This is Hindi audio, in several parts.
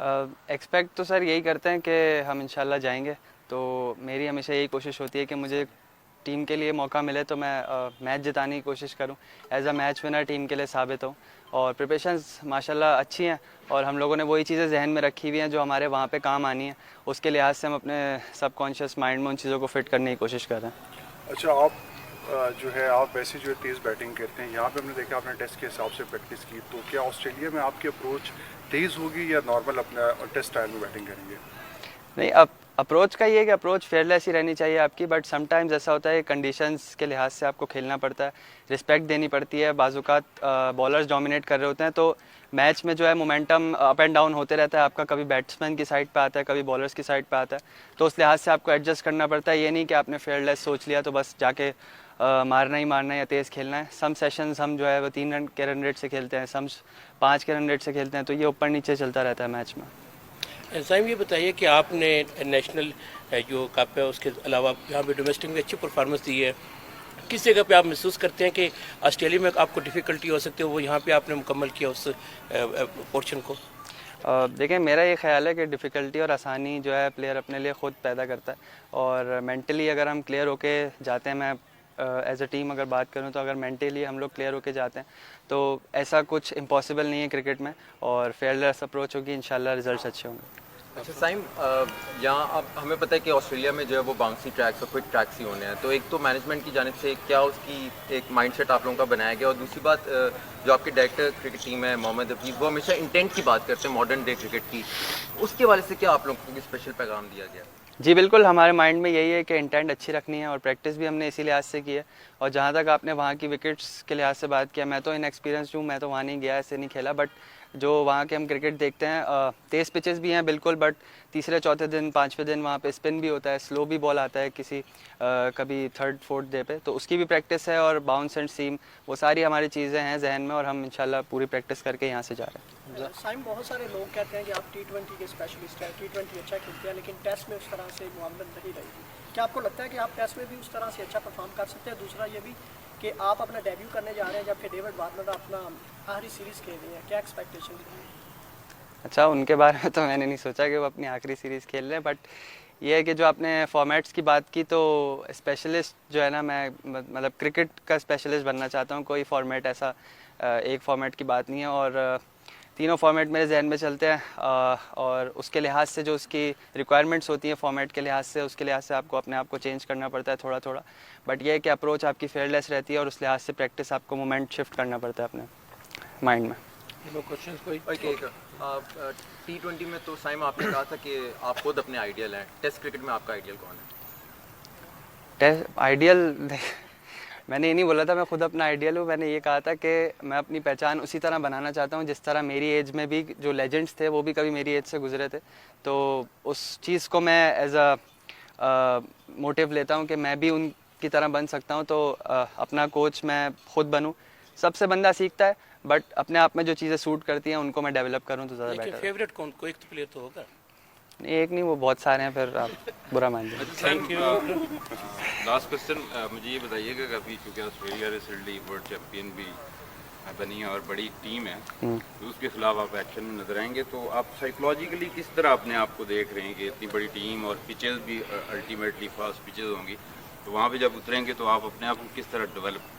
एक्सपेक्ट तो सर यही करते हैं कि हम इंशाल्लाह जाएंगे। तो मेरी हमेशा यही कोशिश होती है कि मुझे टीम के लिए मौका मिले तो मैं मैच जिताने की कोशिश करूं, as a match winner team के लिए साबित हूं। और प्रिपरेशंस माशाल्लाह अच्छी हैं और हम लोगों ने वही चीज़ें जहन में रखी हुई हैं जो हमारे वहाँ पे काम आनी है। उसके लिहाज से हम अपने सबकॉन्शियस माइंड में उन चीज़ों को फिट करने की कोशिश कर रहे हैं। अच्छा, आप जो है आप वैसे जो तेज़ बैटिंग करते हैं, यहाँ पे हमने देखा आपने टेस्ट के हिसाब से प्रैक्टिस की, तो क्या ऑस्ट्रेलिया में आपकी अप्रोच तेज़ होगी या नॉर्मल अपना टेस्ट स्टाइल में बैटिंग करेंगे? नहीं, अब अप्रोच का ये है कि अप्रोच फेयरलेस ही रहनी चाहिए आपकी, बट समटाइम्स ऐसा होता है कंडीशंस के लिहाज से आपको खेलना पड़ता है, रिस्पेक्ट देनी पड़ती है। बाज़ात बॉलर्स डोमिनेट कर रहे होते हैं तो मैच में जो है मोमेंटम अप एंड डाउन होते रहता है आपका, कभी बैट्समैन की साइड पे आता है, कभी बॉलर्स की साइड पे आता है। तो उस लिहाज से आपको एडजस्ट करना पड़ता है। ये नहीं कि आपने फेयरलेस सोच लिया तो बस जाके मारना ही मारना है या तेज़ खेलना है। सम सेशंस हम जो है वो 3 रन के रन रेट से खेलते हैं, सम 5 के रन रेट से खेलते हैं, तो ये ऊपर नीचे चलता रहता है मैच में। साइम, ये बताइए कि आपने नेशनल जो कप है उसके अलावा यहाँ पे डोमेस्टिक में अच्छी परफॉर्मेंस दी है, किस जगह पे आप महसूस करते हैं कि ऑस्ट्रेलिया में आपको डिफ़िकल्टी हो सकती है, वो यहाँ पे आपने मुकम्मल किया उस पोर्शन को? देखिए, मेरा ये ख्याल है कि डिफ़िकल्टी और आसानी जो है प्लेयर अपने लिए ख़ुद पैदा करता है। और मेंटली अगर हम क्लियर होके जाते हैं, मैं एज अ टीम अगर बात करूं तो अगर मेंटली हम लोग क्लियर होके जाते हैं तो ऐसा कुछ इम्पॉसिबल नहीं है क्रिकेट में, और फेयरलेस अप्रोच होगी, इंशाल्लाह रिजल्ट्स अच्छे होंगे। अच्छा साइम, यहाँ अब हमें पता है कि ऑस्ट्रेलिया में जो है वो बाउंसी ट्रैक्स और क्विक ट्रैक्स ही होने हैं, तो एक तो मैनेजमेंट की जानिब से क्या उसकी एक माइंडसेट आप लोगों का बनाया गया, और दूसरी बात जो आपके डायरेक्टर क्रिकेट टीम है मोहम्मद हफीज़, वो हमेशा इंटेंट की बात करते हैं मॉडर्न डे क्रिकेट की, उसके वाले से क्या आप लोगों को स्पेशल पैगाम दिया गया? जी बिल्कुल, हमारे माइंड में यही है कि इंटेंट अच्छी रखनी है और प्रैक्टिस भी हमने इसी लिहाज से की है। और जहाँ तक आपने वहाँ की विकेट्स के लिहाज से बात किया, मैं तो इनएक्सपीरियंस हूँ, मैं तो वहाँ नहीं गया, ऐसे नहीं खेला, बट जो वहाँ के हम क्रिकेट देखते हैं, तेज़ पिचेस भी हैं बिल्कुल, बट तीसरे चौथे दिन पाँचवें दिन वहाँ पे स्पिन भी होता है, स्लो भी बॉल आता है किसी कभी थर्ड फोर्थ डे पे, तो उसकी भी प्रैक्टिस है। और बाउंस एंड सीम, वो सारी हमारी चीज़ें हैं जहन में और हम इंशाल्लाह पूरी प्रैक्टिस करके यहाँ से जा रहे हैं। साइम, बहुत सारे लोग कहते हैं कि आप T20 के स्पेशलिस्ट हैं, T20 अच्छा खेलते हैं, लेकिन टेस्ट में उस तरह से मुआवनत नहीं रहेगी। क्या आपको लगता है कि आप टेस्ट में भी उस तरह से अच्छा परफॉर्म कर सकते हैं? दूसरा ये भी कि आप अपना डेब्यू करने जा रहे हैं जबकि डेविड वार्नर अपना आखिरी सीरीज़ खेल रही है, क्या एक्सपेक्टेशन है? अच्छा, उनके बारे में तो मैंने नहीं सोचा कि वो अपनी आखिरी सीरीज़ खेल रहे हैं, बट ये है कि जो आपने फॉर्मेट्स की बात की, तो स्पेशलिस्ट जो है ना, मैं मतलब क्रिकेट का स्पेशलिस्ट बनना चाहता हूँ। कोई फॉर्मेट ऐसा एक फॉर्मेट की बात नहीं है, और तीनों फॉर्मेट मेरे जहन में चलते हैं, और उसके लिहाज से जो उसकी रिक्वायरमेंट्स होती हैं फॉर्मेट के लिहाज से, उसके लिहाज से आपको अपने आप को चेंज करना पड़ता है थोड़ा थोड़ा। बट ये है कि अप्रोच आपकी फेयरलेस रहती है और उस लिहाज से प्रैक्टिस आपको मोमेंट शिफ्ट करना पड़ता है अपने माइंड में। T20 में तो साइम आपने कहा था कि आप खुद अपने आइडियल हैं, टेस्ट क्रिकेट में आपका आइडियल कौन है? टेस्ट आइडियल मैंने ये नहीं बोला था मैं खुद अपना आइडियल हूँ, मैंने ये कहा था कि मैं अपनी पहचान उसी तरह बनाना चाहता हूँ जिस तरह मेरी एज में भी जो लेजेंड्स थे वो भी कभी मेरी एज से गुजरे थे। तो उस चीज़ को मैं एज अ मोटिव लेता हूँ कि मैं भी उनकी तरह बन सकता हूँ। तो अपना कोच मैं खुद बनूँ। सबसे बंदा सीखता है, बट अपने आप में जो चीज़ें सूट करती हैं उनको मैं डेवलप करूँ तो ज़्यादा बेटर है। फेवरेट कौन, कोई एक तो प्लेयर तो होगा? नहीं, एक नहीं, वो बहुत सारे हैं, फिर आप बुरा मान लीजिए। Thank you. लास्ट क्वेश्चन, मुझे ये बताइएगा कि अभी चूँकि ऑस्ट्रेलिया रिसेंटली वर्ल्ड चैम्पियन भी बनी है और बड़ी टीम है, तो उसके खिलाफ आप एक्शन में नजर आएंगे, तो आप साइकोलॉजिकली किस तरह अपने आप को देख रहे हैं कि इतनी बड़ी टीम और पिचेस भी अल्टीमेटली फास्ट पिचेस होंगी, तो वहाँ पे जब उतरेंगे तो आप अपने आप को किस तरह डेवलप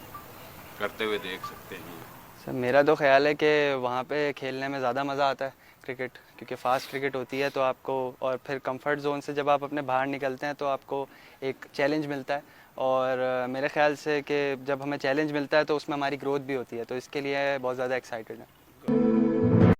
करते हुए देख सकते हैं? सर, मेरा तो ख्याल है कि वहाँ पे खेलने में ज़्यादा मज़ा आता है क्रिकेट, क्योंकि फास्ट क्रिकेट होती है तो आपको, और फिर कंफर्ट जोन से जब आप अपने बाहर निकलते हैं तो आपको एक चैलेंज मिलता है। और मेरे ख्याल से कि जब हमें चैलेंज मिलता है तो उसमें हमारी ग्रोथ भी होती है, तो इसके लिए बहुत ज़्यादा एक्साइटेड है।